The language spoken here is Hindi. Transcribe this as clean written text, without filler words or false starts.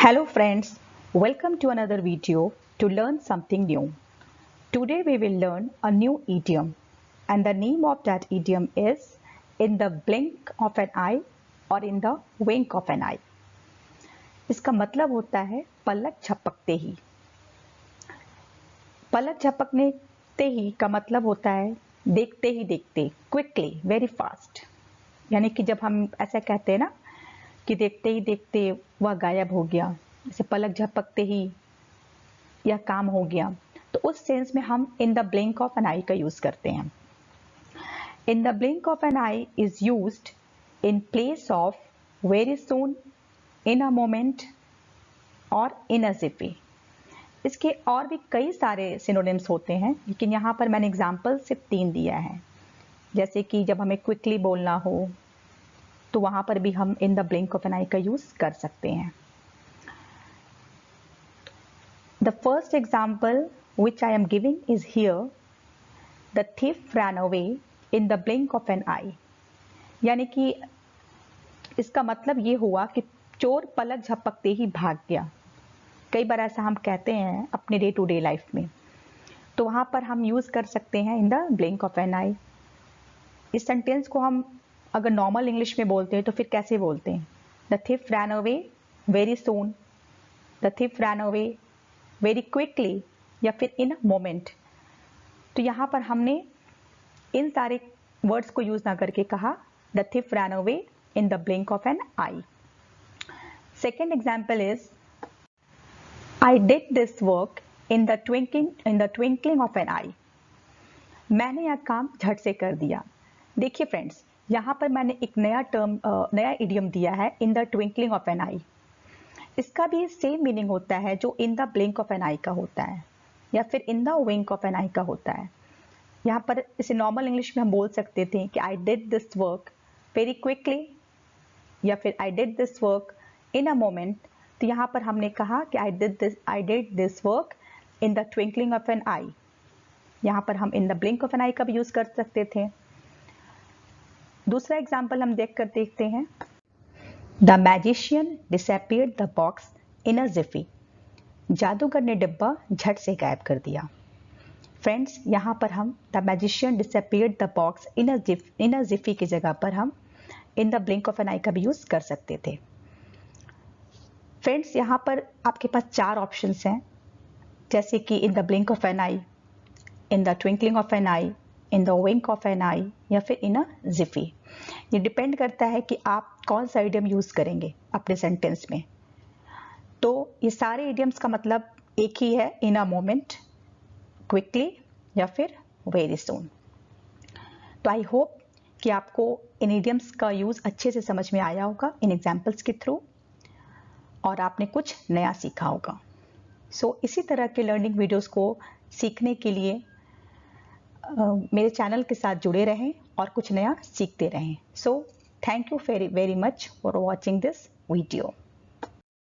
Hello friends, welcome to another video to learn something new. Today we will learn a new idiom and the name of that idiom is in the blink of an eye or in the wink of an eye. इसका मतलब होता है पलक झपकते ही। पलक झपकते ही का मतलब होता है देखते ही देखते, क्विकली, वेरी फास्ट। यानी कि जब हम ऐसा कहते हैं ना कि देखते ही देखते वह गायब हो गया, जैसे पलक झपकते ही यह काम हो गया, तो उस सेंस में हम in the blink of an eye का यूज करते हैं। In the blink of an eye is used in place of very soon, in a moment और इन अ जिफी। इसके और भी कई सारे सिनोनिम्स होते हैं, लेकिन यहाँ पर मैंने एग्जाम्पल सिर्फ 3 दिया है। जैसे कि जब हमें क्विकली बोलना हो तो वहां पर भी हम in the blink of an eye का यूज कर सकते हैं। The first example which I am giving is here, the thief ran away in the blink of an eye। यानी कि इसका मतलब ये हुआ कि चोर पलक झपकते ही भाग गया। कई बार ऐसा हम कहते हैं अपने डे टू डे लाइफ में, तो वहां पर हम यूज कर सकते हैं in the blink of an eye. इस सेंटेंस को हम अगर नॉर्मल इंग्लिश में बोलते हैं तो फिर कैसे बोलते हैं? The thief ran away very soon, the thief ran away very quickly या फिर in a moment। तो यहाँ पर हमने इन सारे वर्ड्स को यूज ना करके कहा the thief ran away in the blink of an eye। Second example is I did this work in the twinkling of an eye। मैंने यह काम झट से कर दिया। देखिए फ्रेंड्स, यहाँ पर मैंने एक नया इडियम दिया है in the twinkling of an eye. इसका भी सेम मीनिंग होता है जो in the blink of an eye का होता है या फिर in the wink of an eye का होता है। यहाँ पर इसे नॉर्मल इंग्लिश में हम बोल सकते थे कि I did this work very quickly या फिर I did this work in a moment. तो यहाँ पर हमने कहा कि I did this work in the twinkling of an eye. यहाँ पर हम in the blink of an eye का भी यूज कर सकते थे। दूसरा एग्जाम्पल हम देखते हैं, the magician disappeared the box in a jiffy. जादूगर ने डिब्बा झट से गायब कर दिया। फ्रेंड्स, यहाँ पर हम the magician disappeared the box in a jiffy की जगह पर हम in the blink of an eye का भी यूज कर सकते थे। फ्रेंड्स, यहाँ पर आपके पास 4 ऑप्शंस हैं, जैसे कि in the blink of an eye, in the twinkling of an eye, in the wink of an eye या फिर इन अ जिफी। ये डिपेंड करता है कि आप कौन सा इडियम यूज करेंगे अपने सेंटेंस में। तो ये सारे इडियम्स का मतलब एक ही है, इन अ मोमेंट, क्विकली या फिर वेरी सून। तो आई होप कि आपको इन इडियम्स का यूज अच्छे से समझ में आया होगा इन एग्जाम्पल्स के थ्रू, और आपने कुछ नया सीखा होगा। सो इसी तरह के लर्निंग वीडियोस को सीखने के लिए मेरे चैनल के साथ जुड़े रहें और कुछ नया सीखते रहें। So thank you very much for watching this video.